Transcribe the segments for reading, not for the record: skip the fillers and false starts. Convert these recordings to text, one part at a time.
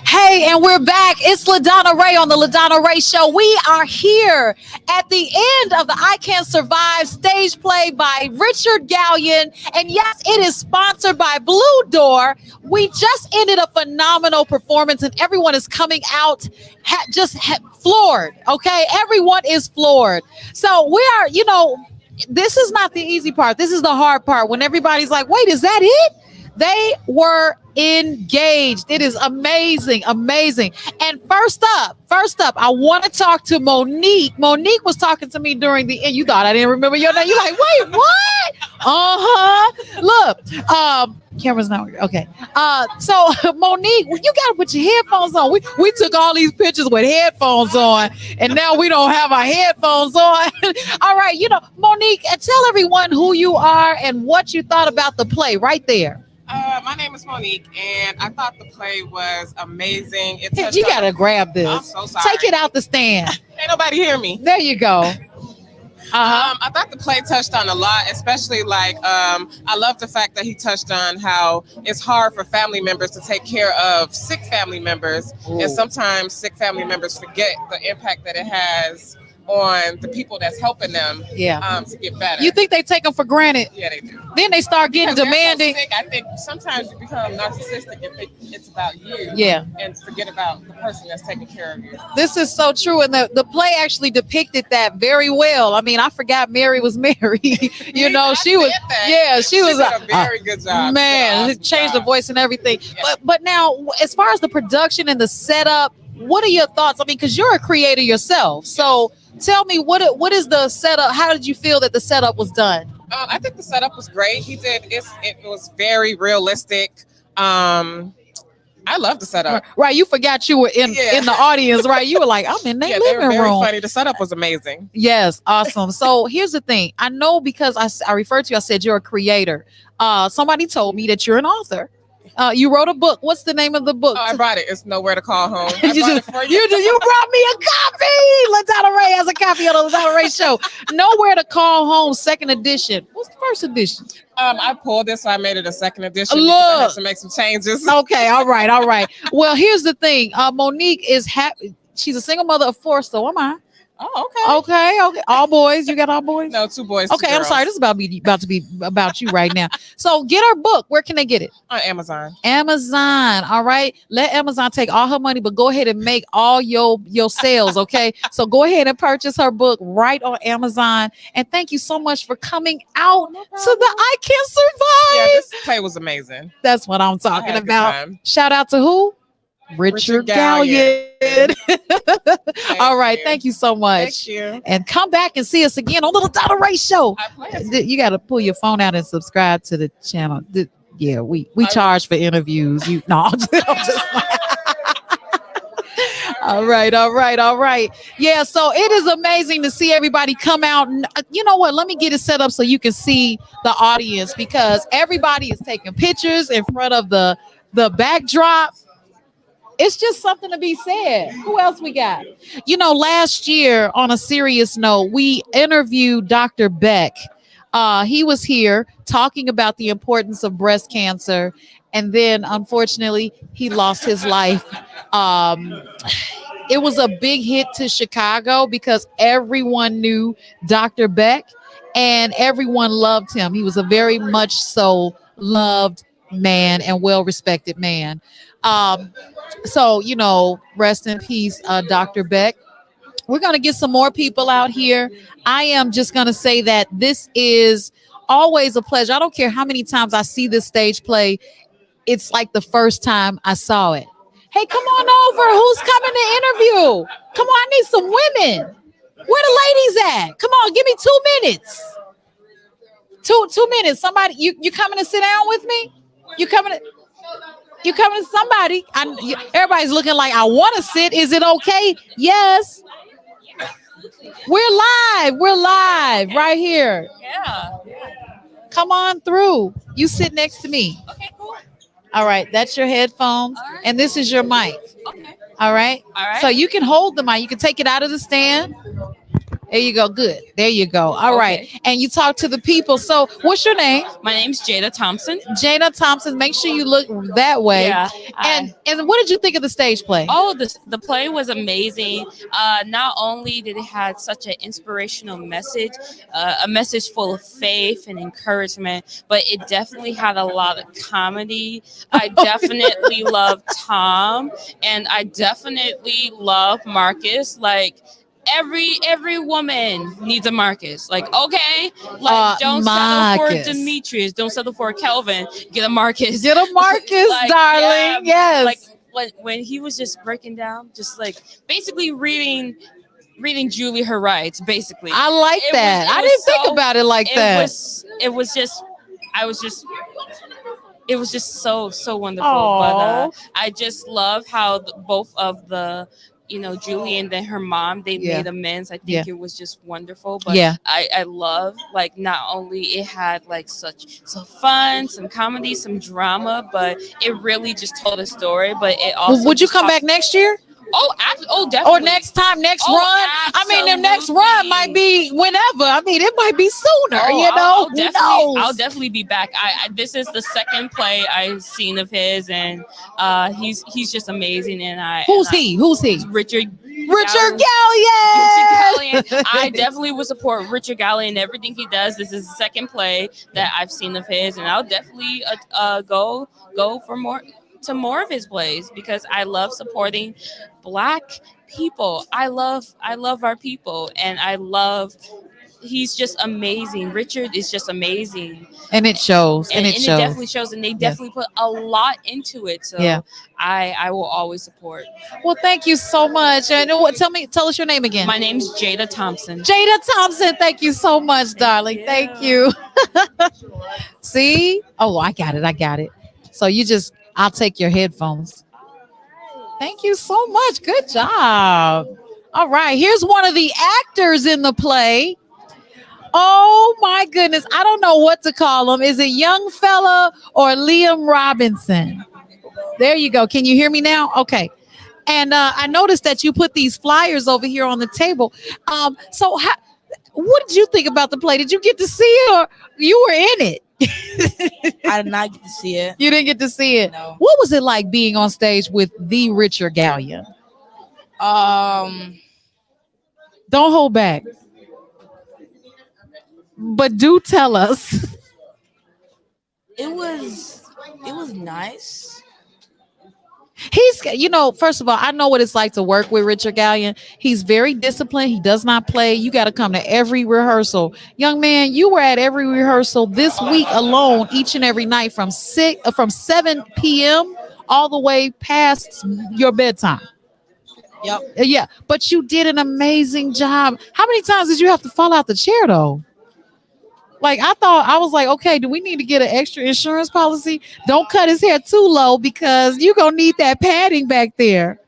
Hey, and we're back. It's LaDonna Raeh on the LaDonna Raeh Show. We are here at the end of the I Cancer-Vive stage play by Richard Gallion. And yes, it is sponsored by Blue Door. We just ended a phenomenal performance, and everyone is coming out floored, okay? Everyone is floored. So we are, this is not the easy part. This is the hard part when everybody's like, wait, is that it? They were engaged. It is amazing, amazing. And first up, I want to talk to Monique. Monique was talking to me during the end. You thought I didn't remember your name. You're like, wait, what? Look, camera's not okay. So Monique, you gotta put your headphones on. We took all these pictures with headphones on, and now we don't have our headphones on. All right, Monique, tell everyone who you are and what you thought about the play right there. My name is Monique, and I thought the play was amazing. You gotta grab this. I'm so sorry. Take it out the stand. Ain't nobody hear me. There you go. I thought the play touched on a lot, especially I love the fact that he touched on how it's hard for family members to take care of sick family members. Ooh. And sometimes sick family members forget the impact that it has on the people that's helping them to get better. You think they take them for granted? Yeah, they do. Then they start getting demanding. So sick, I think sometimes you become narcissistic and think it's about you. Yeah. And forget about the person that's taking care of you. This is so true. And the play actually depicted that very well. I mean, I forgot Mary was Mary. She was a very good job. Man, it changed the voice and everything. Yeah. But now, as far as the production and the setup, what are your thoughts? I mean, because you're a creator yourself. So tell me, what is the setup? How did you feel that the setup was done? I think the setup was great. It was very realistic. I love the setup. Right, you forgot you were in the audience, right? You were like, I'm in their living room. Very funny. The setup was amazing. Yes, awesome. So here's the thing. I know because I referred to you, I said you're a creator. Somebody told me that you're an author. You wrote a book. What's the name of the book? Oh, I brought it. It's Nowhere to Call Home. You brought me a copy. LaDonna Raeh has a copy of the LaDonna Raeh Show. Nowhere to Call Home, second edition. What's the first edition? I pulled it, so I made it a second edition. Look, I had to make some changes. Okay, all right. Well, here's the thing. Monique is happy. She's a single mother of 4. So am I. Oh, okay. All boys. You got all boys? No, 2 boys. Okay, 2 I'm sorry. This is about to be about you right now. So get her book. Where can they get it? On Amazon. Amazon. All right. Let Amazon take all her money, but go ahead and make all your sales. Okay. So go ahead and purchase her book right on Amazon. And thank you so much for coming out to the I Cancer-Vive. Yeah, this play was amazing. That's what I'm talking about. Shout out to who? Richard Gallion. All right. Thank you so much. Thank you. And come back and see us again on the LaDonna Raeh Show. You got to pull your phone out and subscribe to the channel. Yeah, we charge for interviews. I'm just All right. Yeah, so it is amazing to see everybody come out. And you know what? Let me get it set up so you can see the audience, because everybody is taking pictures in front of the backdrop. It's just something to be said. Who else we got? Last year, on a serious note, we interviewed Dr. Beck. He was here talking about the importance of breast cancer. And then, unfortunately, he lost his life. It was a big hit to Chicago because everyone knew Dr. Beck and everyone loved him. He was a very much so loved man and well-respected man. So, rest in peace, Dr. Beck. We're going to get some more people out here. I am just going to say that this is always a pleasure. I don't care how many times I see this stage play. It's like the first time I saw it. Hey, come on over. Who's coming to interview? Come on, I need some women. Where the ladies at? Come on, give me 2 minutes. Two minutes. Somebody, you coming to sit down with me? You coming to somebody? Everybody's looking like I want to sit. Is it okay? Yes. We're live right here. Yeah. Come on through. You sit next to me. Okay, cool. All right, that's your headphones, and this is your mic. Okay. All right. All right. So you can hold the mic. You can take it out of the stand. There you go. Good. There you go. All right. Okay. And you talk to the people. So what's your name? My name's Jada Thompson. Jada Thompson. Make sure you look that way. Yeah. And what did you think of the stage play? Oh, the play was amazing. Not only did it have such an inspirational message, a message full of faith and encouragement, but it definitely had a lot of comedy. I definitely love Tom, and I definitely love Marcus. Like every woman needs a Marcus. Like, okay, like don't settle for Marcus. Demetrius, don't settle for Kelvin. Get a Marcus. Get a Marcus, Like, darling. yeah, Yes. like when he was just breaking down, just like basically reading Julie her rights, basically. I like that. I didn't think about it like that. It was just it was just so wonderful. Aw. But I just love how both of the Julie and then her mom, they Yeah. made amends. I think Yeah. it was just wonderful. But Yeah. I love, like, not only it had like such some fun, some comedy, some drama, but it really just told a story. But it also Would you just come talked- back next year? definitely. Or next time, next Oh, run? I mean, the next run absolutely. might be whenever. I mean, it might be sooner, Oh, you know? I'll definitely be back. I this is the second play I've seen of his, and he's just amazing. And Who's he? Richard Gallion. Gallion. I definitely would support Richard Gallion in everything he does. This is the second play that I've seen of his, and I'll definitely go for more of his plays, because I love supporting Black people. I love our people, and he's just amazing. Richard is just amazing. And it shows. And it it shows. definitely shows, and they definitely put a lot into it. So Yeah. I will always support. Well, thank you so much. And tell us your name again. My name's Jada Thompson. Jada Thompson. Thank you so much, darling. Thank you. See? Oh, I got it. So I'll take your headphones. Thank you so much. Good job. All right. Here's one of the actors in the play. Oh my goodness. I don't know what to call him. Is it young fella or Liam Robinson? There you go. Can you hear me now? Okay. And I noticed that you put these flyers over here on the table. What did you think about the play? Did you get to see it, or you were in it? I did not get to see it. You didn't get to see it. No. What was it like being on stage with the Richard Gallion? Don't hold back. But do tell us. It was nice. He's, first of all, I know what it's like to work with Richard Gallion. He's very disciplined. He does not play. You got to come to every rehearsal. Young man, you were at every rehearsal this week alone, each and every night from 7 p.m. all the way past your bedtime. Yep. Yeah, but you did an amazing job. How many times did you have to fall out the chair, though? Like, I was like, okay, do we need to get an extra insurance policy? Don't cut his hair too low, because you're going to need that padding back there.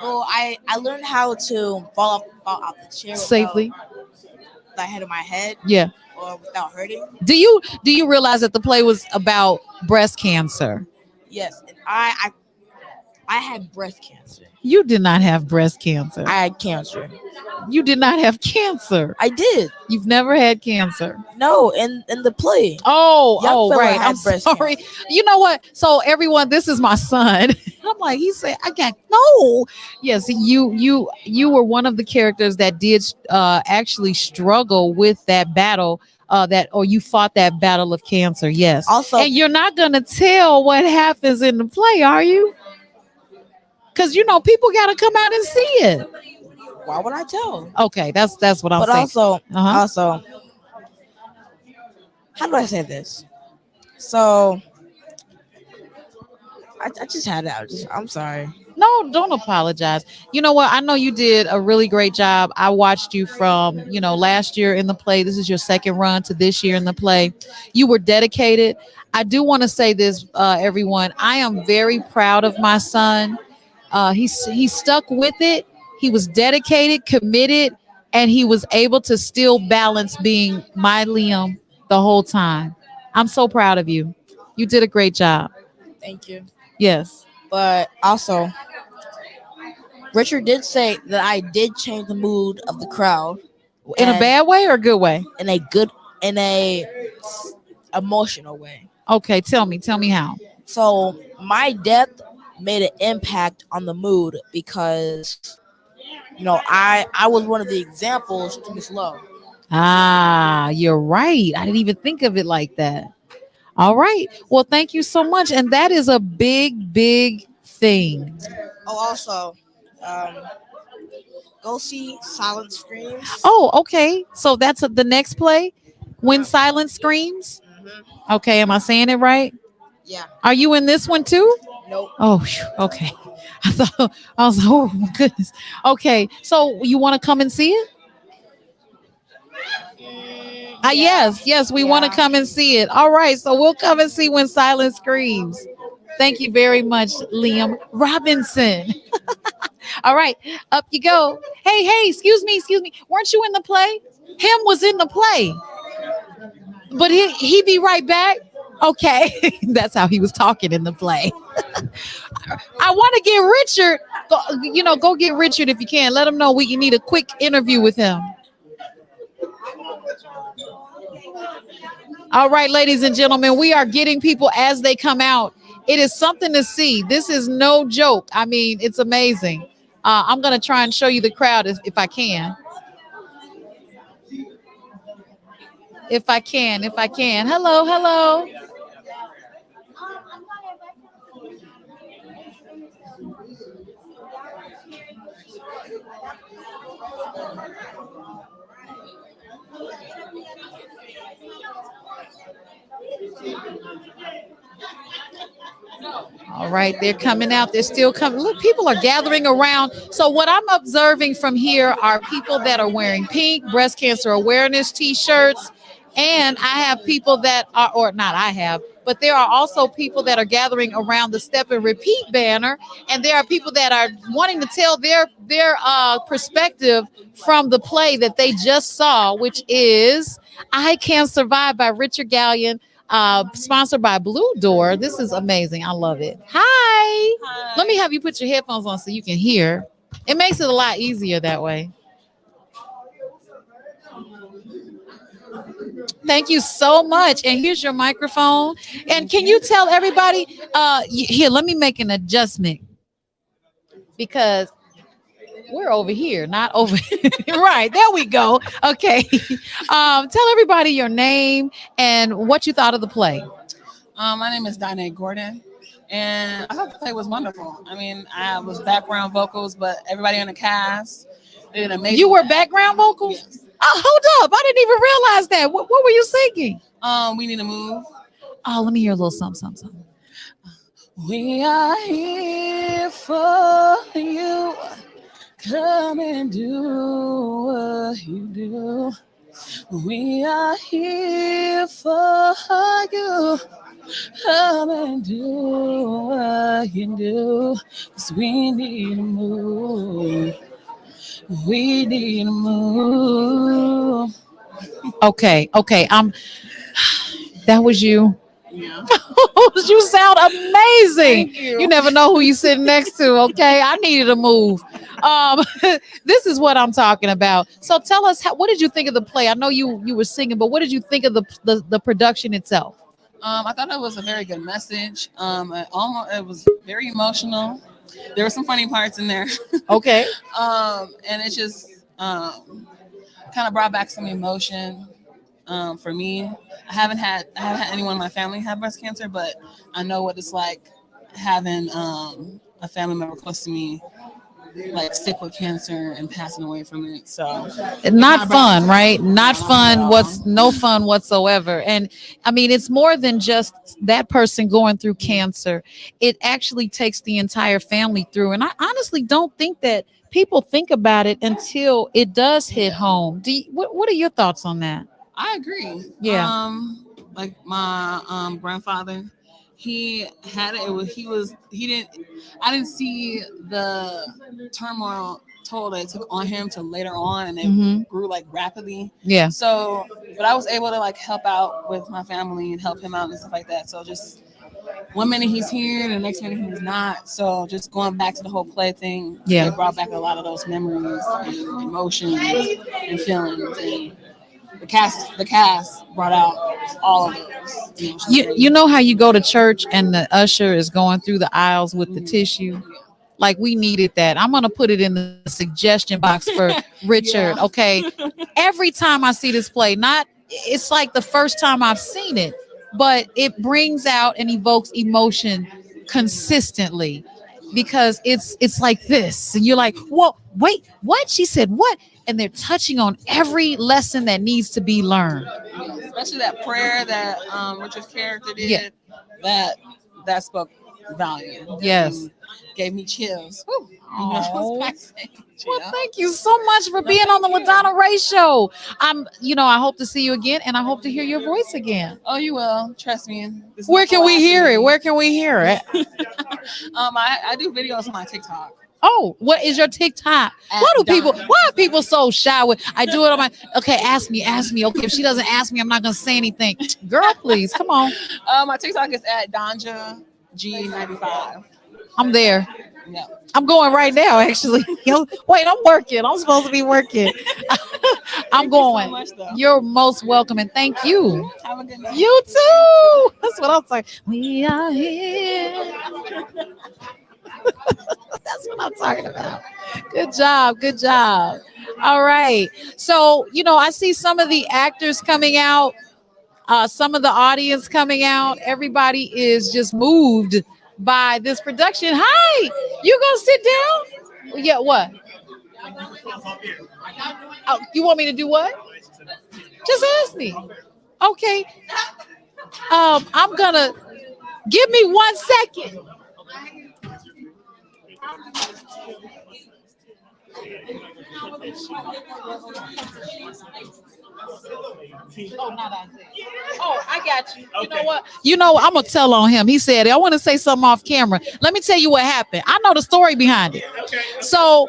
Well, I learned how to fall off the chair Safely. Without the head of my head. Yeah. Or without hurting. Do you realize that the play was about breast cancer? Yes. And I had breast cancer. You did not have breast cancer. I had cancer. You did not have cancer. I did. You've never had cancer. No, in the play. Oh, fella right. had I'm breast sorry. cancer. You know what? So everyone, this is my son. I'm like, he said, I got no. Yes, you were one of the characters that did actually struggle with that battle. Or you fought that battle of cancer. Yes. Also, and you're not gonna tell what happens in the play, are you? Because people got to come out and see it. why would I tell? Okay, that's what I'm saying. But also, how do I say this? So, I just had it. I'm sorry. No, don't apologize. You know what? I know you did a really great job. I watched you from, last year in the play. This is your second run to this year in the play. You were dedicated. I do want to say this, everyone. I am very proud of my son. He stuck with it. He was dedicated, committed, and he was able to still balance being my Liam the whole time. I'm so proud of you. You did a great job. Thank you. Yes. But also, Richard did say that I did change the mood of the crowd In a And bad way or a good way? in a emotional way. Okay, tell me how. So my death made an impact on the mood because I was one of the examples to Miss Lowe. Ah, you're right. I didn't even think of it like that. All right. Well, thank you so much. And that is a big thing. Oh, also, um, go see Silent Screams. Oh, okay. So that's the next play. When Silence Screams. Okay, am I saying it right? Yeah. Are you in this one too? Nope. Oh, phew, okay. I was oh my goodness. Okay, so you want to come and see it? Yes, we want to come and see it. All right, so we'll come and see When Silence Screams. Thank you very much, Liam Robinson. All right, up you go. Hey, excuse me. Weren't you in the play? Him was in the play, but he be right back. Okay, that's how he was talking in the play. I want to get Richard. Go get Richard if you can. Let him know we need a quick interview with him. All right, ladies and gentlemen, we are getting people as they come out. It is something to see. This is no joke. I mean, it's amazing. I'm going to try and show you the crowd if I can. If I can. Hello. All right, they're coming out. They're still coming. Look, people are gathering around. So what I'm observing from here are people that are wearing pink breast cancer awareness t-shirts. And I have people that are, or not I have, but there are also people that are gathering around the Step and Repeat banner. And there are people that are wanting to tell their perspective from the play that they just saw, which is I Cancer-Vive by Richard Gallion. Sponsored by Blue Door. This is amazing. I love it. Hi. Let me have you put your headphones on so you can hear. It makes it a lot easier that way. Thank you so much. And here's your microphone. And can you tell everybody? Here, let me make an adjustment because we're over here, not over here. Right, there we go. Okay. Tell everybody your name and what you thought of the play. My name is Donna Gordon, and I thought the play was wonderful. I mean, I was background vocals, but everybody in the cast did an amazing. You were background vocals? Yes. Oh, hold up. I didn't even realize that. What were you singing? We Need to Move. Oh, let me hear a little something. We are here for you. Come and do what you do. We are here for you. Come and do what you do. 'Cause we need to move. We need to move. Okay. That was you. Yeah. You sound amazing. Thank you. You never know who you're sitting next to. Okay, I needed to move. This is what I'm talking about. So tell us, what did you think of the play? I know you were singing, but what did you think of the production itself? I thought it was a very good message. It was very emotional. There were some funny parts in there. Okay. And it just kind of brought back some emotion. For me, I haven't had anyone in my family have breast cancer, but I know what it's like having a family member close to me like sick with cancer and passing away from it. So not fun, right? Not fun. No fun whatsoever. And I mean, it's more than just that person going through cancer. It actually takes the entire family through. And I honestly don't think that people think about it until it does hit home. What are your thoughts on that? I agree. Yeah. Like my grandfather, he had it. I didn't see the turmoil toll that it took on him till later on, and it grew like rapidly. Yeah. So, but I was able to like help out with my family and help him out and stuff like that. So just one minute he's here and the next minute he's not. So just going back to the whole play thing, Yeah. it brought back a lot of those memories and emotions and feelings. And the cast brought out all of those emotions. You know how you go to church and the usher is going through the aisles with the tissue? Like, we needed that. I'm going to put it in the suggestion box for Richard. Okay. Every time I see this play, it's like the first time I've seen it, but it brings out and evokes emotion consistently, because it's like this. And you're like, whoa, wait, what? She said what? And they're touching on every lesson that needs to be learned. Especially that prayer that Richard's character did. That spoke volume. Yes. And gave me chills. Well, thank you so much for being on the LaDonna Raeh Show. I hope to see you again, and I hope to hear your voice again. Oh, you will. Trust me. Where can we hear it? Where can we hear it? I do videos on my TikTok. Oh, what is your TikTok? Why are people so shy with? I do it on my. Okay, ask me. Okay, if she doesn't ask me, I'm not gonna say anything. Girl, please, come on. My TikTok is at Danja G95. I'm there. Yeah. I'm going right now, actually. Wait, I'm working. I'm supposed to be working. I'm going. Thank you so much, though. You're most welcome, and thank you. Have a good night. You too. That's what I'm saying. We are here. That's what I'm talking about. Good job. All right. So, I see some of the actors coming out, some of the audience coming out. Everybody is just moved by this production. Hi, you gonna sit down? Yeah, what? Oh, you want me to do what? Just ask me. Okay. I'm gonna give me 1 second. Oh, not Isaiah. Oh, I got you. You know what? I'm gonna tell on him. He said, I want to say something off camera. Let me tell you what happened. I know the story behind it. So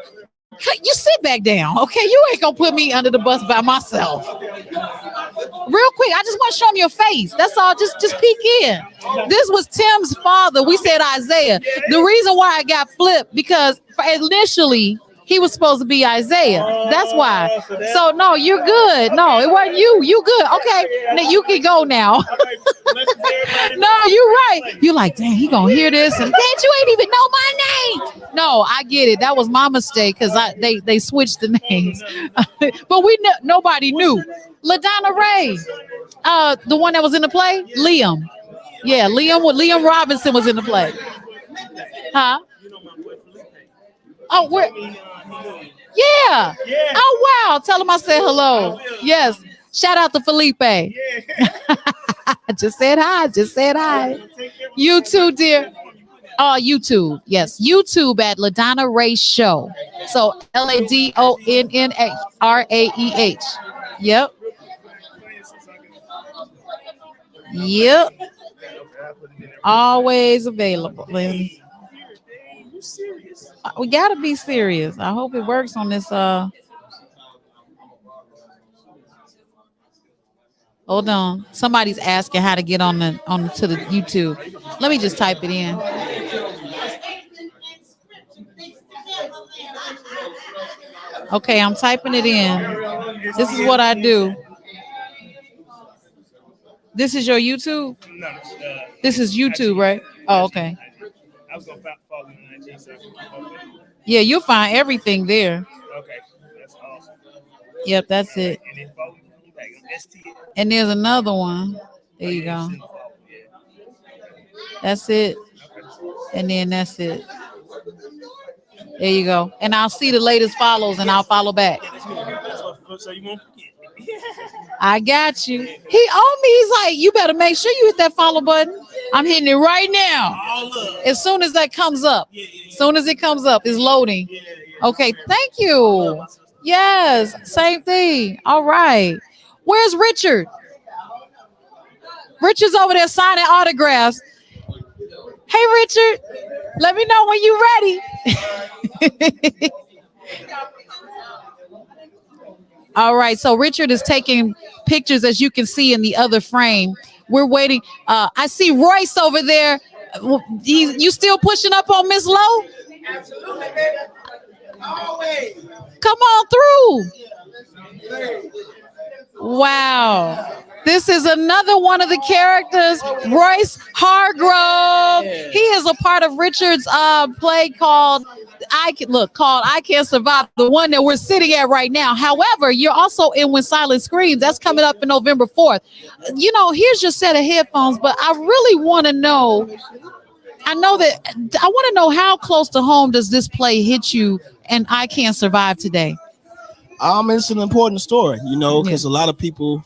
you sit back down, okay? You ain't gonna put me under the bus by myself. Real quick, I just want to show him your face. That's all. Just peek in. This was Tim's father. We said Isaiah. The reason why I got flipped, because initially he was supposed to be Isaiah. That's why. So no, you're good. No, it wasn't you. You good. Okay. Now you can go now. No, you're right. You're like, dang, he gonna hear this, and dang, you ain't even know my name. No, I get it. That was my mistake, because they switched the names. But nobody knew. LaDonna Raeh, the one that was in the play, Liam. Yeah, Liam Robinson was in the play. Huh? Oh, where? Yeah. Oh, wow. Tell him I said hello. Yes. Shout out to Felipe. I just said hi. You too, dear. Oh, YouTube. Yes. YouTube at LaDonna Raeh Show. So LaDonnaraeh. Yep. Always available. We gotta be serious. I hope it works on this. Hold on. Somebody's asking how to get on the YouTube. Let me just type it in. Okay, I'm typing it in. This is what I do. This is your YouTube? No. This is YouTube, right? Oh, okay. I was gonna follow you on IG. Yeah, you'll find everything there. Okay, that's awesome. Yep, that's it. And then follow me back on ST. And there's another one. There you go. That's it. And then that's it. There you go. And I'll see the latest follows, and I'll follow back. So you won't forget. I got you. He on me. He's like, you better make sure you hit that follow button. I'm hitting it right now. As soon as that comes up. As soon as it comes up, it's loading. Okay, thank you. Yes, same thing. All right. Where's Richard? Richard's over there signing autographs. Hey, Richard, let me know when you're ready. All right, so Richard is taking pictures, as you can see in the other frame. We're waiting. I see Royce over there. You still pushing up on Miss Lowe? Absolutely, baby. Always. Come on through. Wow. This is another one of the characters, Royce Hargrove. He is a part of Richard's play called I Can't Survive, the one that we're sitting at right now. However, you're also in When Silence Screams. That's coming up in November 4th. You know, here's your set of headphones, but I really want to know, I want to know how close to home does this play hit you and I Can't Survive today? It's an important story, you know, because a lot of people,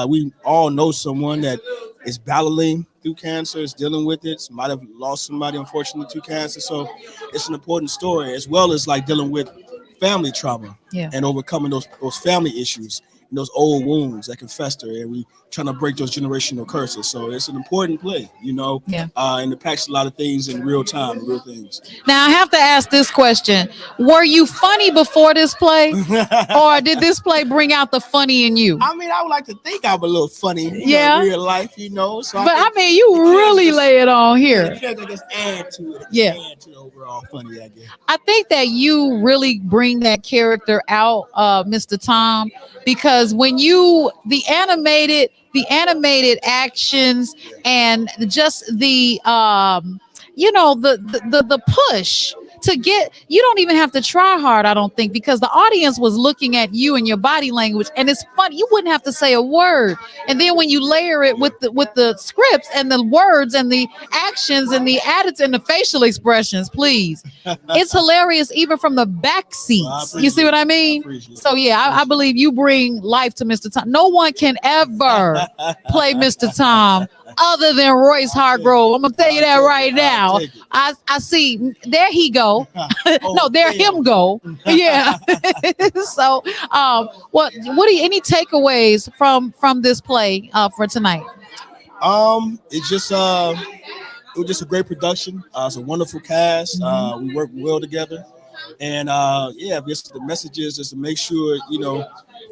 we all know someone that is battling through cancer, is dealing with it, might have lost somebody, unfortunately, to cancer. So it's an important story, as well as like dealing with family trauma and overcoming those family issues and those old wounds that can fester. And we trying to break those generational curses. So it's an important play, you know, and it packs a lot of things in real time, real things. Now I have to ask this question. Were you funny before this play? Or did this play bring out the funny in you? I mean, I would like to think I'm a little funny in real life, you know. So but I mean, you really lay it on here. I just add to it. Add to the overall funny, I guess. I think that you really bring that character out, Mr. Tom, because when the animated actions and just the the push to get, you don't even have to try hard, I don't think, because the audience was looking at you and your body language, and it's funny. You wouldn't have to say a word, and then when you layer it with the scripts and the words and the actions and the attitudes and the facial expressions, please, it's hilarious even from the back seats. You see what I mean? So I believe you bring life to Mr. Tom. No one can ever play Mr. Tom other than Royce Hargrove. I'm gonna tell you that right now. I see. There he go. No, there him go. Yeah. So, what do you, any takeaways from this play for tonight? It was just a great production. It's a wonderful cast. We work well together, and just the message is just to make sure, you know,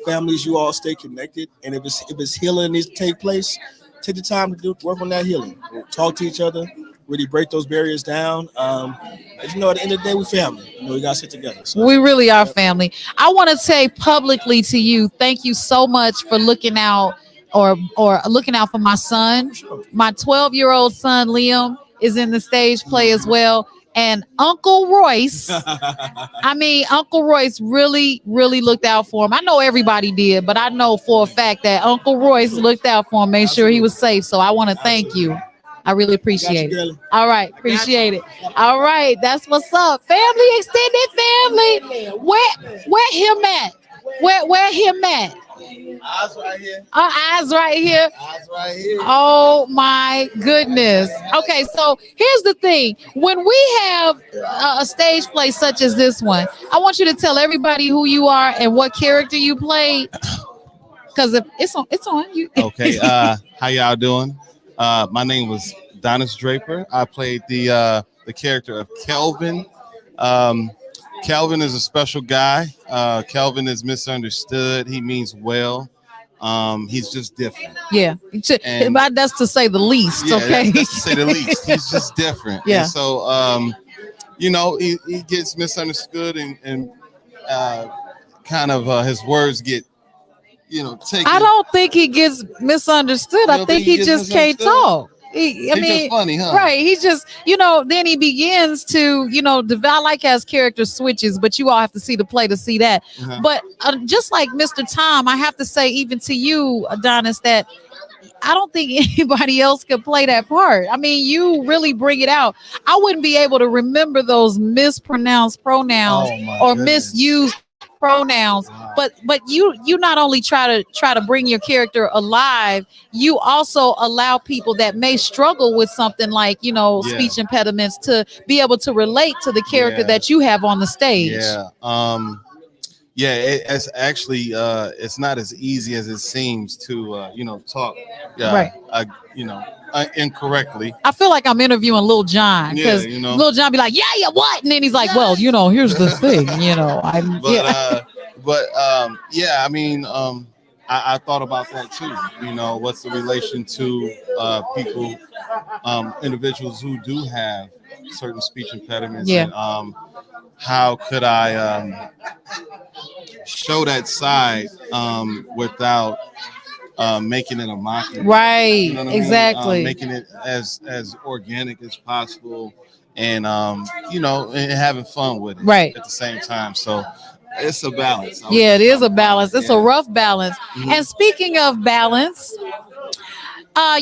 families, you all stay connected, and if it's healing needs to take place, take the time to work on that healing. Talk to each other, really break those barriers down. As you know, at the end of the day, we're family. You know, we got to sit together. So. We really are family. I want to say publicly to you, thank you so much for looking out or looking out for my son. My 12-year-old son, Liam, is in the stage play as well. And Uncle Royce, Uncle Royce really, really looked out for him. I know everybody did, but I know for a fact that Uncle Royce looked out for him, made sure he was safe. So I want to thank you. I really appreciate it. All right. Appreciate it. All right. That's what's up. Family, extended family. Where him at? Where him at? Eyes right here. Eyes right here. Eyes right here. Oh my goodness. Okay, so here's the thing. When we have a stage play such as this one, I want you to tell everybody who you are and what character you played. Because if it's on you. Okay. How y'all doing? My name was Donis Draper. I played the character of Kelvin. Kelvin is a special guy. Kelvin is misunderstood. He means well. He's just different. Yeah, and that's to say the least. Yeah, okay, that's to say the least. He's just different. Yeah. And so, you know, he gets misunderstood and kind of his words get, you know, taken. I don't think he gets misunderstood. I think he just can't talk. He's just funny, huh? Right. He just, then he begins to, I like how his character switches, but you all have to see the play to see that. Uh-huh. But just like Mr. Tom, I have to say, even to you, Adonis, that I don't think anybody else could play that part. I mean, you really bring it out. I wouldn't be able to remember those mispronounced pronouns or misused pronouns. Wow. But you not only try to bring your character alive, you also allow people that may struggle with something like speech impediments to be able to relate to the character that you have on the stage. It's actually it's not as easy as it seems to talk incorrectly. I feel like I'm interviewing Lil Jon, because Lil Jon be like, yeah, what? And then he's like, well, here's the thing, I thought about that too. You know, what's the relation to people, individuals who do have certain speech impediments, Yeah. and how could I show that side without making it a mockery? Right. You know what I mean? Exactly. Making it as organic as possible, and you know, and having fun with it Right. at the same time. So it's a balance. Yeah, it is a balance. It's a Yeah. rough balance. Mhm. And speaking of balance,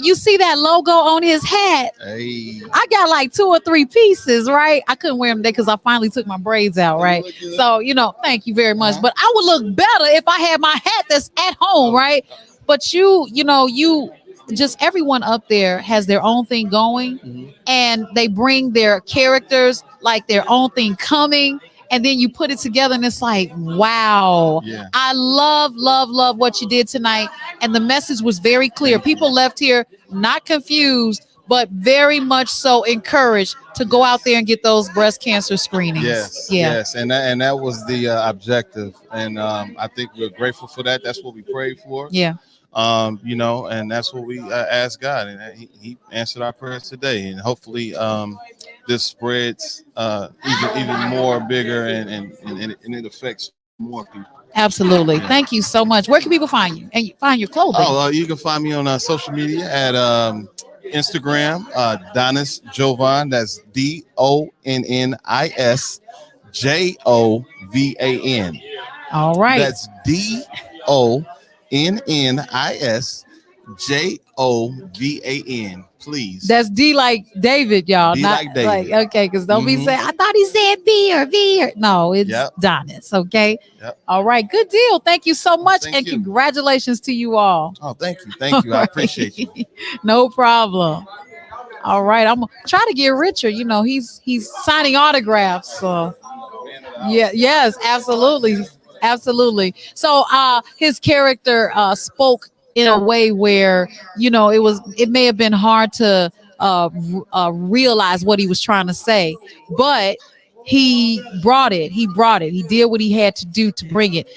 you see that logo on his hat. Hey. I got like 2 or 3 pieces, right? I couldn't wear them today because I finally took my braids out, right? So, you know, thank you very much. But I would look better if I had my hat that's at home, right? But you know, you just everyone up there has their own thing going, and they bring their characters, like their own thing coming, and then you put it together and it's like, wow. Yeah. I love what you did tonight, and the message was very clear. People left here not confused, but very much so encouraged to go out there and get those breast cancer screenings. Yes, and that was the objective, and I think we're grateful for that. That's what we prayed for. Yeah. You know, and that's what we asked God, and he answered our prayers today, and hopefully this spreads even more bigger, and it affects more people. Absolutely. Thank you so much. Where can people find you and find your clothing? Oh, you can find me on social media at Instagram, Donis Jovan. That's DONNISJOVAN. All right. That's DONNISJOVAN. Please. That's D like David, y'all. D not like David. Okay, because don't be Mhm. saying I thought he said B or V or no, it's Yep. Donis. Okay. Yep. All right. Good deal. Thank you so much, Thank and you. congratulations to you all. Oh, thank you. Thank you. I appreciate you. No problem. All right. I'm gonna try to get Richard. You know, he's signing autographs. So yeah, yes, absolutely. Absolutely. So his character spoke in a way where, you know, it may have been hard to realize what he was trying to say, but he brought it. He did what he had to do to bring it.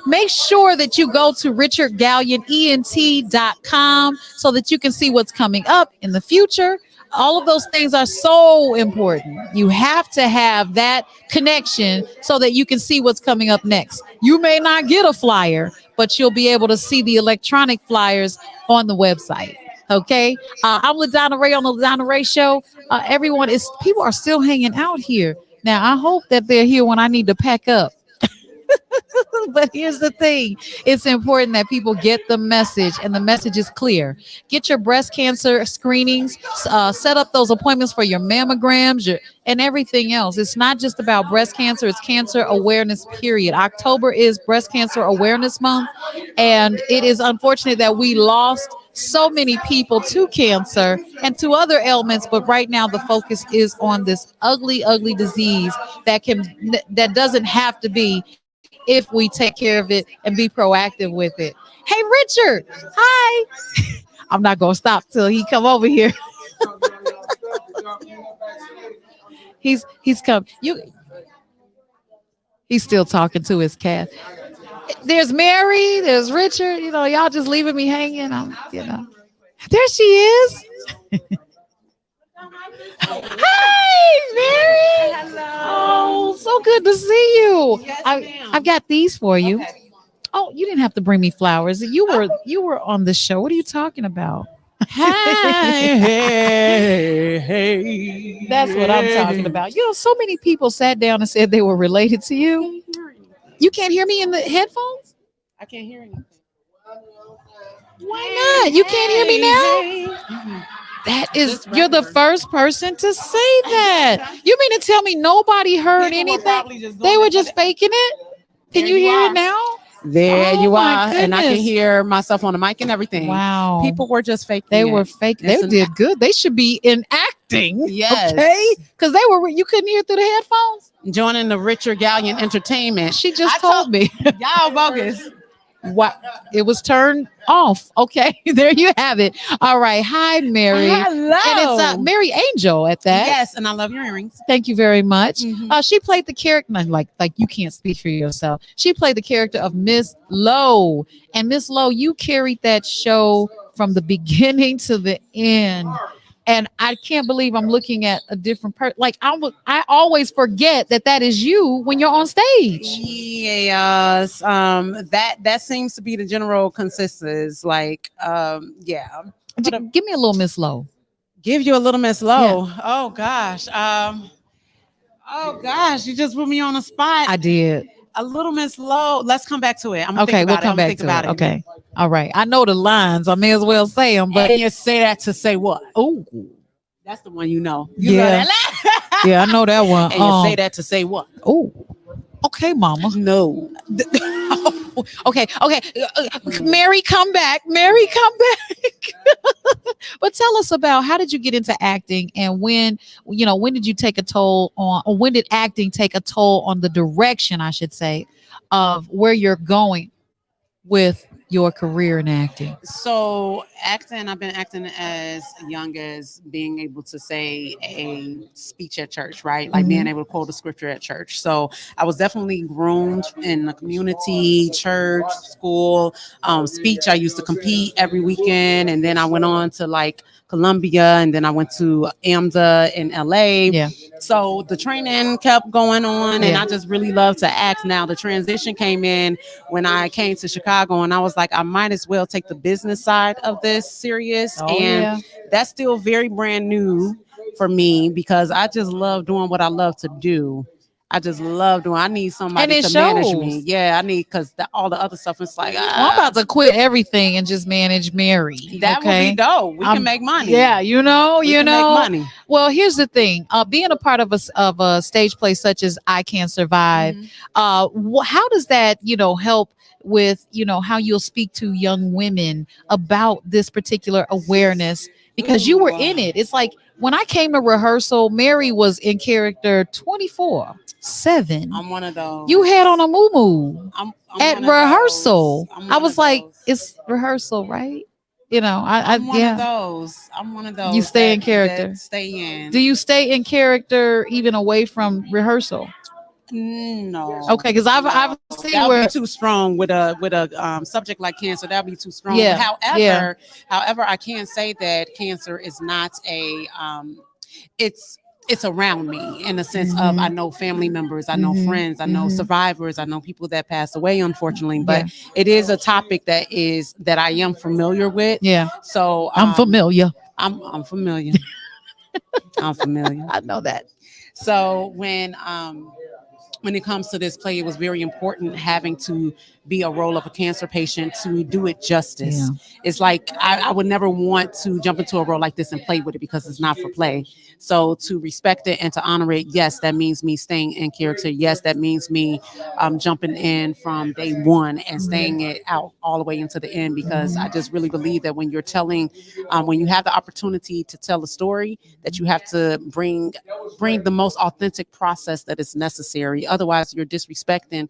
Make sure that you go to richardgallionent.com so that you can see what's coming up in the future. All of those things are so important. You have to have that connection so that you can see what's coming up next. You may not get a flyer, but you'll be able to see the electronic flyers on the website. Okay. I'm LaDonna Raeh on the LaDonna Raeh Show. People are still hanging out here. Now, I hope that they're here when I need to pack up. But here's the thing. It's important that people get the message, and the message is clear. Get your breast cancer screenings, set up those appointments for your mammograms, and everything else. It's not just about breast cancer. It's cancer awareness, period. October is Breast Cancer Awareness Month, and it is unfortunate that we lost so many people to cancer and to other ailments, but right now the focus is on this ugly disease that doesn't have to be if we take care of it and be proactive with it. Hey, Richard. Hi. I'm not going to stop till he come over here. He's come. He's still talking to his cat. There's Mary, there's Richard, you know, y'all just leaving me hanging. There she is. Hi, Mary. Hello. Oh, so good to see you. Yes, I've got these for you. Okay. Oh, you didn't have to bring me flowers. You were on the show. What are you talking about? Hey. That's what I'm talking about. You know, so many people sat down and said they were related to you. You can't hear me in the headphones? I can't hear anything. Why not? You can't hear me now? You're the first person to say that. You mean to tell me nobody heard anything? They were just faking it? Can you hear it now? There Oh, you my are. And I can goodness. hear myself on the mic and everything. Wow. People were just faking They it. were fake. They It's an did good. They should be in acting. Yes. Okay. Because you couldn't hear through the headphones. Joining the Richard Gallion Entertainment. She just told me. Y'all bogus. What? It was turned off. Okay, there you have it. All right. Hi, Mary. Hello. And it's Mary Angel at that. Yes, and I love your earrings. Thank you very much. Mhm. She played the character, like you can't speak for yourself. She played the character of Miss Lowe, and Miss Lowe, you carried that show from the beginning to the end. And I can't believe I'm looking at a different person. Like I always forget that is you when you're on stage. Yes, that seems to be the general consensus. Like, yeah. Give me a little Miss Lowe. Give you a little Miss Lowe. Yeah. Oh gosh. You just put me on the spot. I did. A little Miss Lowe. Let's come back to it. We'll come back to it. Okay. All right. I know the lines. I may as well say them. But and you say that to say what? Oh, that's the one you know. You know that? Yeah, I know that one. And you say that to say what? Oh, okay, Mama. No. Okay. Mary, come back. But tell us about, how did you get into acting, and when did you take a toll on, or when did acting take a toll on the direction, I should say, of where you're going with your career in acting? So acting, I've been acting as young as being able to say a speech at church, right? Like being able to quote a scripture at church. So I was definitely groomed in the community, church, school, speech. I used to compete every weekend, and then I went on to like Columbia, and then I went to Ambrea in LA. Yeah. So the training kept going on, and I just really love to act. Now the transition came in when I came to Chicago, and I was like, I might as well take the business side of this serious. That's still very brand new for me, because I just love doing what I love to do. I need somebody to manage me. Yeah, I need, because all the other stuff is like, I'm about to quit everything and just manage Mary. That would be dope. We can make money. Yeah, you know. Make money. Well, here's the thing. Being a part of a stage play such as I Cancer-Vive, how does that, help with, how you'll speak to young women about this particular awareness? Because you were in it. It's like, when I came to rehearsal, Mary was in character 24/7. I'm one of those. You had on a muumuu at rehearsal. I was like, it's rehearsal, right? I'm one of those. I'm one of those. You stay in character. Stay in. Do you stay in character even away from rehearsal? No. Okay, because I've seen that where would be too strong with a subject like cancer. That would be too strong. Yeah. However, I can say that cancer is not a it's around me in the sense of, I know family members, I know friends, I know survivors, I know people that passed away, unfortunately. But it is a topic that I am familiar with. Yeah. So I'm familiar. I'm familiar. I'm familiar. I know that. So when it comes to this play, it was very important having to be a role of a cancer patient to do it justice. Yeah. It's like, I would never want to jump into a role like this and play with it, because it's not for play. So to respect it and to honor it, yes, that means me staying in character. Yes, that means me jumping in from day one and staying it out all the way into the end, because I just really believe that when you're telling, when you have the opportunity to tell a story, that you have to bring the most authentic process that is necessary. Otherwise, you're disrespecting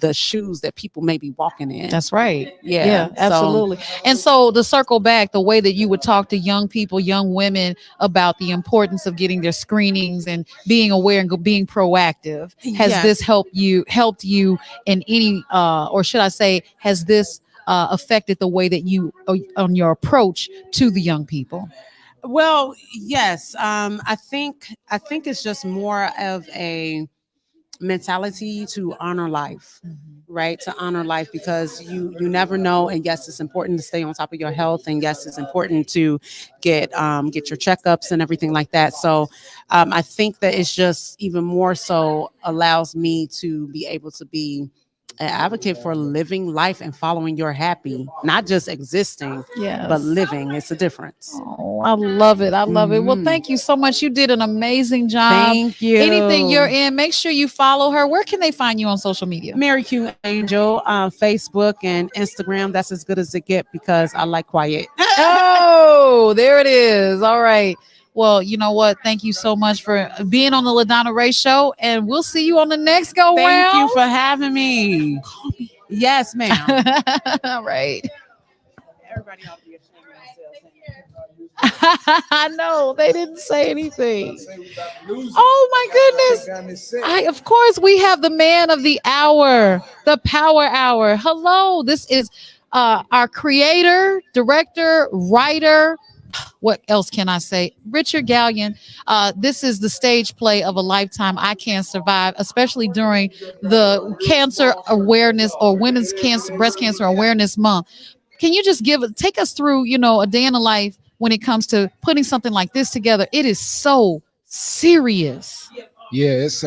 the shoes that people may be walking in. That's right. Yeah, absolutely. And so to circle back, the way that you would talk to young people, young women, about the importance of getting their screenings and being aware and being proactive, has this helped you in any, or should I say, has this affected the way that you, on your approach to the young people? Well, yes. I think it's just more of a mentality to honor life, right? To honor life, because you never know. And yes, it's important to stay on top of your health. And yes, it's important to get your checkups and everything like that. So I think that it's just even more so allows me to be able to be an advocate for living life and following your happy, not just existing, but living. It's a difference. Oh, I love it. I love it. Well, thank you so much. You did an amazing job. Thank you. Anything you're in, make sure you follow her. Where can they find you on social media? Mary Q Angel on Facebook and Instagram. That's as good as it get, because I like quiet. Oh, there it is. All right. Well, you know what? Thank you so much for being on the LaDonna Raeh Show, and we'll see you on the next go round. Thank you for having me. Call me. Yes, ma'am. All right. Everybody ought to be ashamed of I know they didn't say anything. Oh my goodness. Of course we have the man of the hour, the power hour. Hello. This is our creator, director, writer. What else can I say? Richard Gallion. This is the stage play of a lifetime. I Cancer-Vive, especially during the cancer awareness or women's cancer, breast cancer awareness month. Can you just take us through, a day in the life when it comes to putting something like this together? It is so serious. Yeah, it's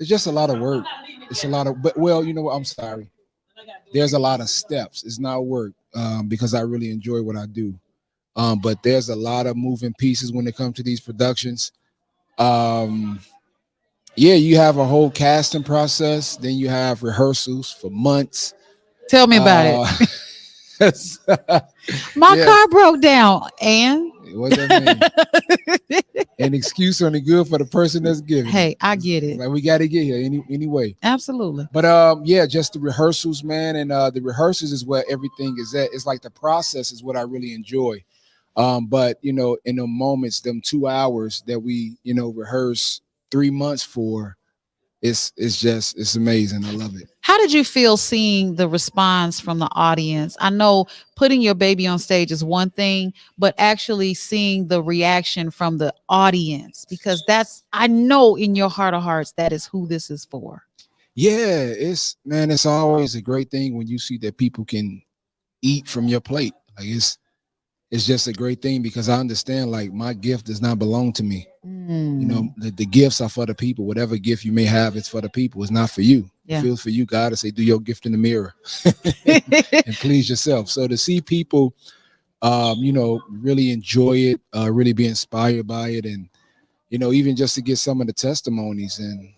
just a lot of work. It's a lot of, but well, you know what? I'm sorry. There's a lot of steps. It's not work because I really enjoy what I do. But there's a lot of moving pieces when it comes to these productions. Yeah, you have a whole casting process. Then you have rehearsals for months. Tell me about it. My car broke down, and what that mean? An excuse only good for the person that's giving. Hey, I get it. Like we got to get here anyway. Absolutely. But yeah, just the rehearsals, man, and the rehearsals is where everything is at. It's like the process is what I really enjoy. But in the moments, them 2 hours that we rehearse 3 months for, it's amazing. I love it. How did you feel seeing the response from the audience? I know putting your baby on stage is one thing, but actually seeing the reaction from the audience, because I know in your heart of hearts, that is who this is for. Yeah, it's always a great thing when you see that people can eat from your plate. Like it's just a great thing because I understand, like, my gift does not belong to me. The gifts are for the people. Whatever gift you may have, it's for the people. It's not for you. Yeah. It feels for you, God, to say, do your gift in the mirror and please yourself. So to see people, really enjoy it, really be inspired by it. And, even just to get some of the testimonies and,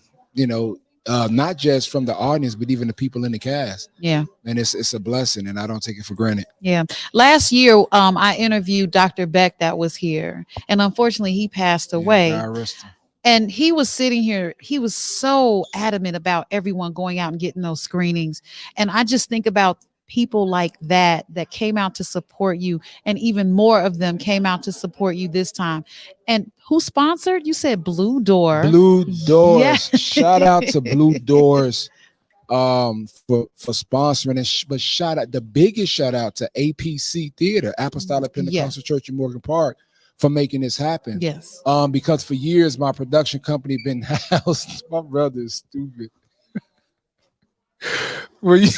not just from the audience, but even the people in the cast. Yeah. And it's a blessing, and I don't take it for granted. Yeah. Last year, I interviewed Dr. Beck that was here, and unfortunately he passed away. God rest him. And he was sitting here. He was so adamant about everyone going out and getting those screenings. And I just think about people like that came out to support you, and even more of them came out to support you this time. And who sponsored? You said Blue Door. Blue Doors. Yeah. Shout out to Blue Doors for sponsoring, but the biggest shout out to APC Theater, Apostolic Pentecostal Church in Morgan Park, for making this happen. Yes. Because for years my production company been housed. My brother is stupid. Yeah.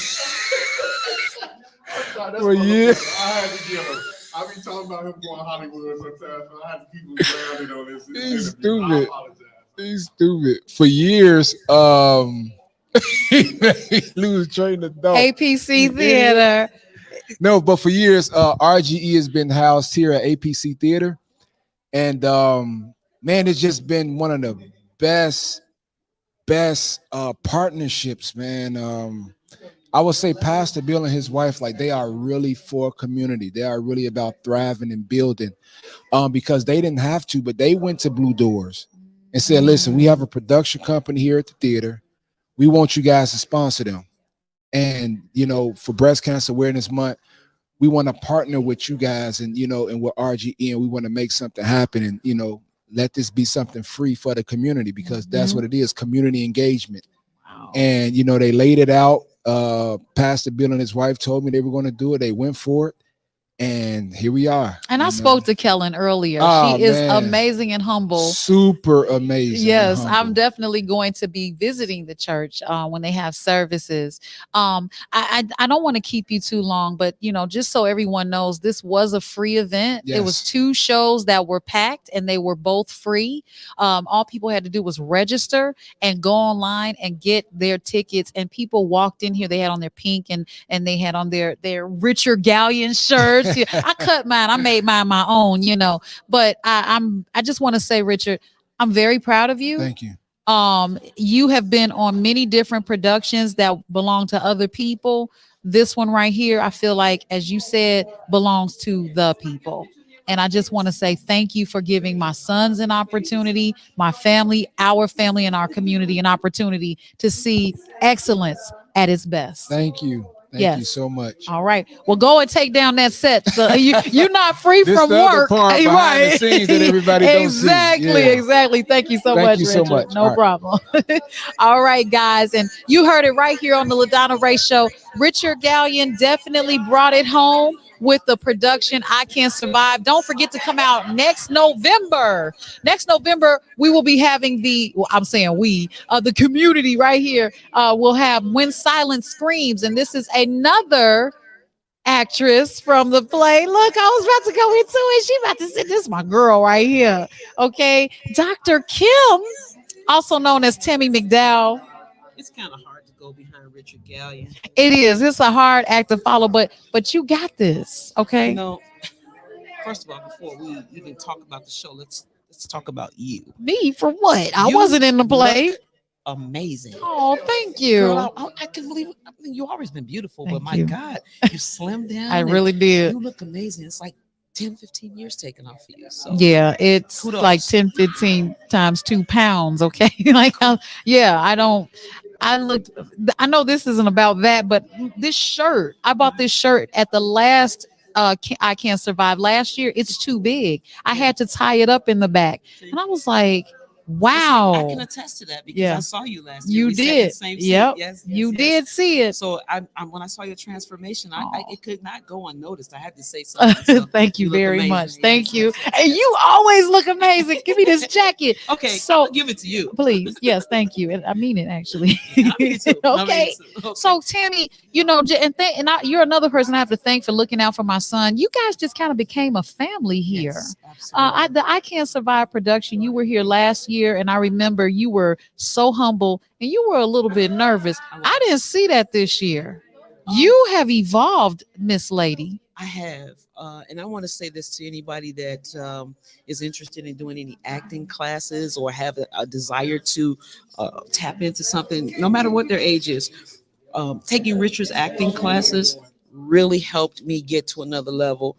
I be talking about him going to Hollywood sometimes, so I had to keep him grounded on this. He's stupid. He's stupid. For years, he lose train of thought. APC Theater. No, but for years, RGE has been housed here at APC Theater. And man, it's just been one of the best partnerships, man. I would say Pastor Bill and his wife, like, they are really for community. They are really about thriving and building, because they didn't have to, but they went to Blue Doors and said, listen, we have a production company here at the theater. We want you guys to sponsor them. And, for Breast Cancer Awareness Month, we want to partner with you guys and, and with RGE, and we want to make something happen and, let this be something free for the community, because that's what it is, community engagement. Wow. And, they laid it out. Pastor Bill and his wife told me they were going to do it. They went for it, and here we are. And I spoke to Kellen earlier. She is amazing and humble. Super amazing. Yes, I'm definitely going to be visiting the church when they have services. I don't want to keep you too long, but just so everyone knows, this was a free event. Yes. It was 2 shows that were packed, and they were both free. All people had to do was register and go online and get their tickets. And people walked in here. They had on their pink and they had on their Richard Gallion shirts. I cut mine. I made mine my own, but I just want to say, Richard, I'm very proud of you. Thank you. You have been on many different productions that belong to other people. This one right here, I feel like, as you said, belongs to the people. And I just want to say thank you for giving my sons an opportunity, my family, our family, and our community an opportunity to see excellence at its best. Thank you. Thank you so much. All right. Well, go and take down that set. So you're not free This from the other work. part behind the scenes that everybody don't see. Exactly. Yeah. Exactly. Thank you so Thank much, you Richard. so much. No All right. problem. All right, guys. And you heard it right here on the LaDonna Raeh Show. Richard Gallion definitely brought it home with the production I Cancer-Vive. Don't forget to come out next November. Next November, we will be having the community right here will have When Silence Screams. And this is another actress from the play. Look, I was about to go into it. She about to say, this is my girl right here. Okay. Dr. Kim, also known as Tammy McDowell. It's kind of hard to go behind Richard Gallion. It is. It's a hard act to follow, but you got this. Okay. You know, first of all, before we even talk about the show, let's talk about you. Me for what? I wasn't in the play. Amazing. Oh, thank you. Girl, I can believe it. I mean, you've always been beautiful, but my God, you slimmed down. I really did. You look amazing. It's like 10, 15 years taken off for you. So yeah, it's kudos. like 10, 15 times 2 pounds. Okay. Like, I know this isn't about that, but this shirt, I bought this shirt at the last I Cancer-Vive last year. It's too big. I had to tie it up in the back. And I was like, wow. I can attest to that because I saw you last year. You We sat in did. the same seat. Yep. Yes, you did see it. So I when I saw your transformation, it could not go unnoticed. I had to say something. So Thank you look very amazing. much. Yes, Thank you. yes. And you always look amazing. Give me this jacket. Okay, so I'll give it to you. Please. Yes, thank you. And I mean it actually. I mean it too. Okay. So Tammy, you're another person I have to thank for looking out for my son. You guys just kind of became a family here. Yes, absolutely. The I Cancer-Vive production, you were here last year, and I remember you were so humble and you were a little bit nervous. I didn't see that this year. You have evolved, Miss Lady. I have. And I want to say this to anybody that is interested in doing any acting classes or have a desire to tap into something, no matter what their age is. Taking Richard's acting classes really helped me get to another level.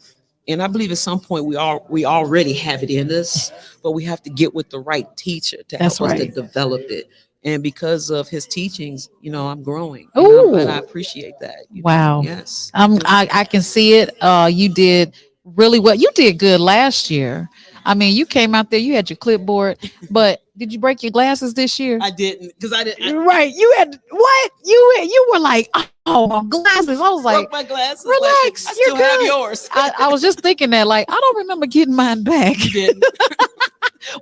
And I believe at some point we already have it in us, but we have to get with the right teacher to help us to develop it. And because of his teachings, I'm growing. And I appreciate that. Wow. Yes. I can see it. You did really well. You did good last year. I mean, you came out there, you had your clipboard, but did you break your glasses this year? I didn't, because I didn't. Right. You had what? You were like, oh, my glasses. I was like, my glasses. Relax. I You're still good. have yours. I was just thinking that, like, I don't remember getting mine back. You didn't.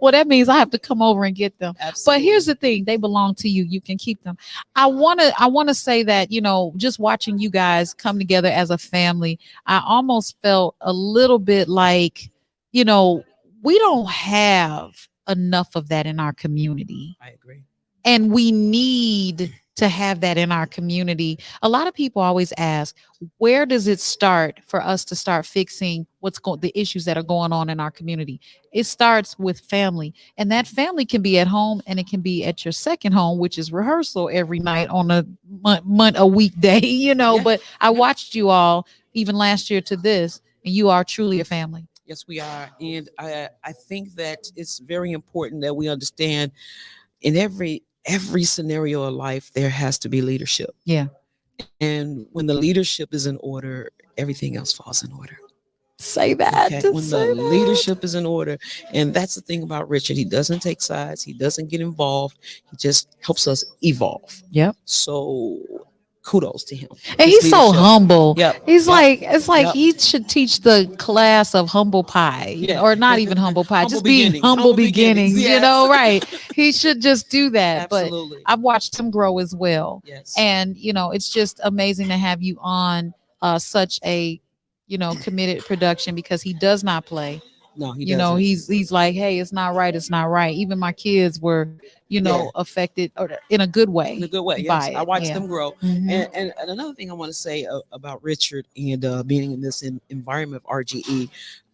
Well, that means I have to come over and get them. Absolutely. But here's the thing, they belong to you. You can keep them. I want to say that, just watching you guys come together as a family, I almost felt a little bit like, we don't have enough of that in our community. I agree. And we need to have that in our community. A lot of people always ask, where does it start for us to start fixing the issues that are going on in our community? It starts with family, and that family can be at home and it can be at your second home, which is rehearsal every night on a weekday, but I watched you all even last year to this, and you are truly a family. Yes, we are. And I think that it's very important that we understand in every scenario of life, there has to be leadership. Yeah. And when the leadership is in order, everything else falls in order. Say that. Okay? When the leadership is in order. And that's the thing about Richard. He doesn't take sides. He doesn't get involved. He just helps us evolve. Yep. So kudos to him. And he's so humble. Yep. He's like, it's like he should teach the class of humble pie, or not even humble pie, just being humble beginnings, yes. Right. He should just do that. Absolutely. But I've watched him grow as well. Yes. And, it's just amazing to have you on such a, committed production, because he does not play. No, he doesn't. He's like, hey, it's not right. It's not right. Even my kids were, affected or in a good way. In a good way, yes. I watched them grow. Mm-hmm. And another thing I want to say about Richard and being in this environment of RGE,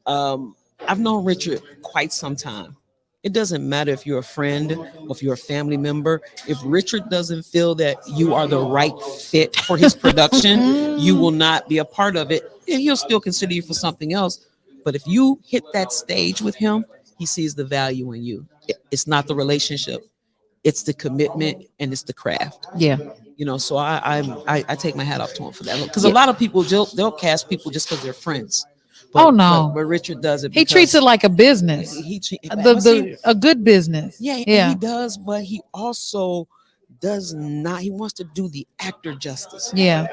I've known Richard quite some time. It doesn't matter if you're a friend or if you're a family member. If Richard doesn't feel that you are the right fit for his production, you will not be a part of it. And he'll still consider you for something else. But if you hit that stage with him, he sees the value in you. It's not the relationship. it's the commitment and it's the craft. Yeah. So I take my hat off to him for that, because a lot of people they'll cast people just because they're friends. Oh no! But Richard does it. He treats it like a business. A good business. Yeah, yeah. He does, but he also does not. He wants to do the actor justice. Yeah.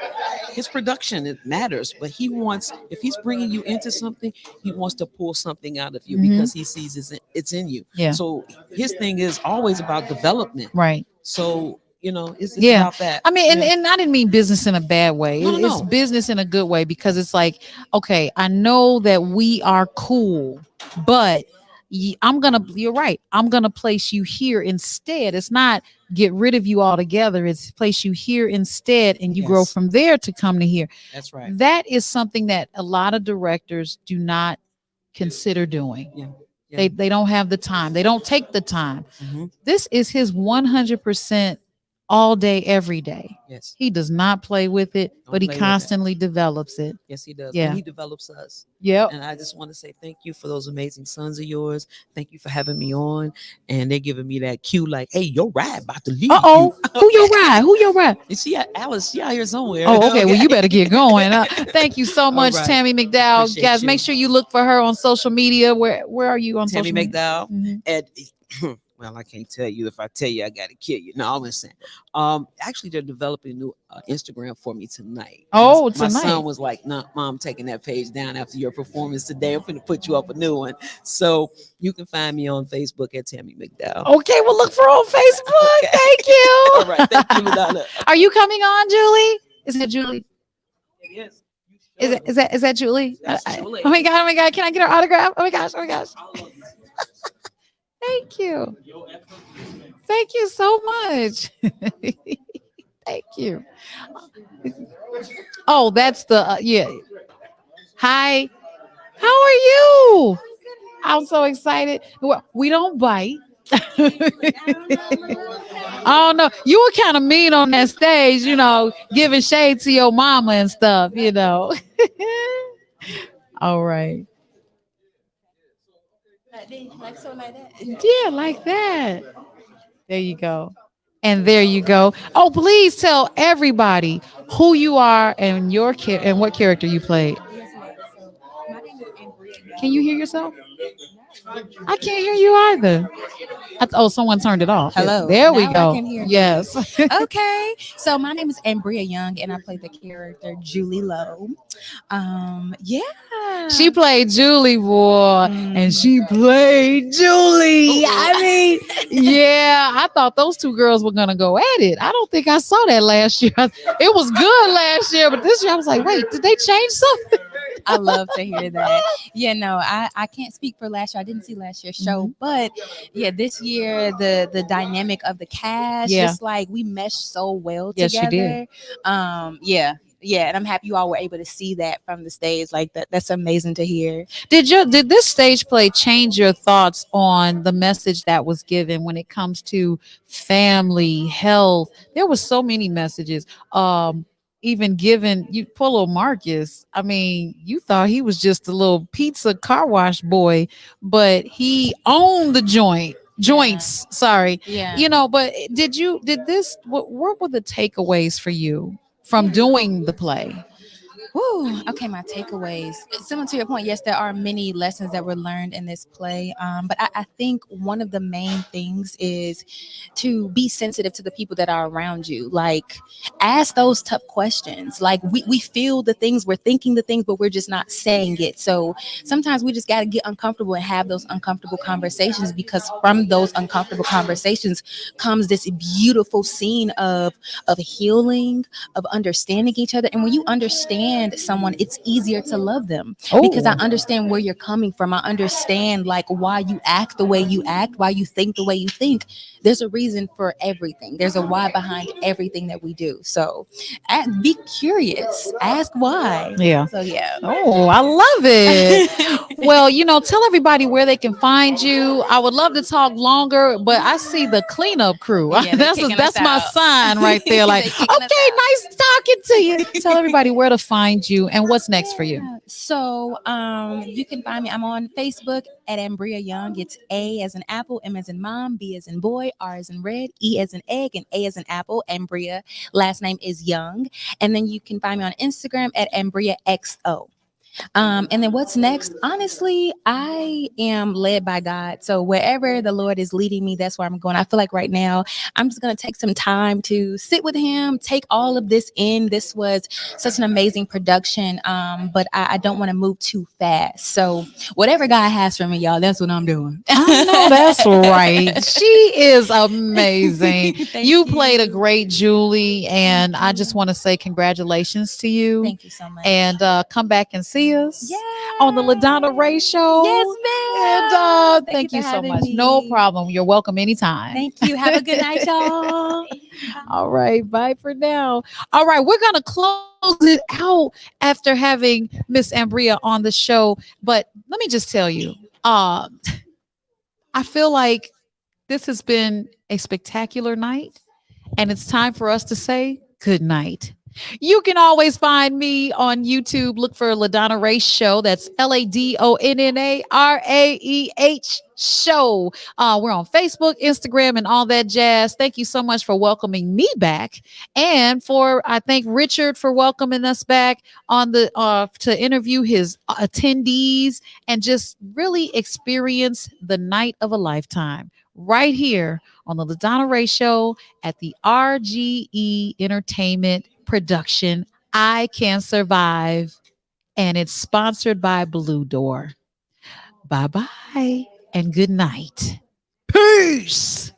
His production, it matters, but he wants, if he's bringing you into something, he wants to pull something out of you because he sees it's in you. Yeah. So his thing is always about development. Right. So it's about that. I mean, and I didn't mean business in a bad way. No. It's business in a good way, because it's like, okay, I know that we are cool, but you're right. I'm going to place you here instead. It's not get rid of you altogether. It's place you here instead. And you grow from there to come to here. That's right. That is something that a lot of directors do not consider doing. Yeah. They don't have the time. They don't take the time. This is his 100% all day, every day. Yes. He does not play with it, but he constantly develops it. Yes, he does. Yeah. And he develops us. Yep. And I just want to say thank you for those amazing sons of yours. Thank you for having me on. And they're giving me that cue like, hey, your ride about to leave. Uh-oh. Who your ride? You see Alice, she out here somewhere. Oh, okay. Well, you better get going. Thank you so much, right. Tammy McDowell. Appreciate Guys, you. make sure you look for her on social media. Where are you on Tammy social media? McDowell at well, I can't tell you. If I tell you, I gotta kill you. No, I'm just saying. Actually, they're developing a new Instagram for me tonight. Oh, my tonight. son was like, "No, Mom, I'm taking that page down after your performance today. I'm gonna put you up a new one." So you can find me on Facebook at Tammy McDowell. Okay, well, look for her on Facebook. Okay. Thank you. All right, thank you, LaDonna. Are you coming on, Julie? Is that Julie? It is. Is that Julie? That's Julie. Oh my god! Can I get her autograph? Oh my gosh! Thank you. Thank you so much. Thank you. Oh, that's the yeah. Hi. How are you? I'm so excited. Well, we don't bite. Oh no, you were kind of mean on that stage, giving shade to your mama and stuff, All right. Like so, like that. Yeah, like that. There you go. And there you go. Oh, please tell everybody who you are and and what character you played. Can you hear yourself? I can't hear you either. Someone turned it off. Hello. There we Now go. I can hear you. Yes. Okay. So my name is Ambrea Young, and I play the character Julie Lowe. Yeah. She played Julie, boy, and she played Julie. I mean, yeah, I thought those two girls were gonna go at it. I don't think I saw that last year. It was good last year, but this year I was like, wait, did they change something? I love to hear that. I can't speak for last year. I didn't see last year's show, but yeah, this year the dynamic of the cast, just like we meshed so well together. Yes, you did. Yeah, and I'm happy you all were able to see that from the stage. Like that, that's amazing to hear. Did this stage play change your thoughts on the message that was given when it comes to family, health? There were so many messages. Even given you poor little Marcus, I mean, you thought he was just a little pizza car wash boy, but he owned the joints. Sorry. Yeah. But what were the takeaways for you from doing the play? Woo. Okay, my takeaways. Similar to your point, yes, there are many lessons that were learned in this play. But I think one of the main things is to be sensitive to the people that are around you. Like, ask those tough questions. Like, we feel the things, we're thinking the things, but we're just not saying it. So sometimes we just got to get uncomfortable and have those uncomfortable conversations, because from those uncomfortable conversations comes this beautiful scene of healing, of understanding each other. And when you understand someone, it's easier to love them because I understand where you're coming from. I understand like why you act the way you act, why you think the way you think. There's a reason for everything. There's a why behind everything that we do. So be curious, ask why. Yeah. So yeah. Oh, I love it. Well, tell everybody where they can find you. I would love to talk longer, but I see the cleanup crew. Yeah, that's my sign right there. Like, okay, nice talking to you. Tell everybody where to find find you and what's next for you? So you can find me. I'm on Facebook at Ambrea Young. It's A as in apple, M as in mom, B as in boy, R as in red, E as in egg, and A as in apple. Ambrea. Last name is Young. And then you can find me on Instagram at Ambrea XO. And then what's next? Honestly, I am led by God. So wherever the Lord is leading me, that's where I'm going. I feel like right now I'm just going to take some time to sit with him, take all of this in. This was such an amazing production. But I don't want to move too fast. So whatever God has for me, y'all, that's what I'm doing. I know that's right. She is amazing. You played a great Julie, and I just want to say congratulations to you. Thank you so much. And come back and see us on the LaDonna Raeh Show. Yes, ma'am. And thank you so having much. me. No problem. You're welcome anytime. Thank you. Have a good night, y'all. All right. Bye for now. All right. We're going to close it out after having Miss Ambrea on the show. But let me just tell you, I feel like this has been a spectacular night, and it's time for us to say good night. You can always find me on YouTube. Look for LaDonna Raeh Show. That's LaDonna Raeh Show. We're on Facebook, Instagram, and all that jazz. Thank you so much for welcoming me back, and for I thank Richard for welcoming us back on the to interview his attendees and just really experience the night of a lifetime right here on the LaDonna Raeh Show at the RGE Entertainment production I Cancer-Vive, and it's sponsored by Blue Door. Bye-bye and good night. Peace.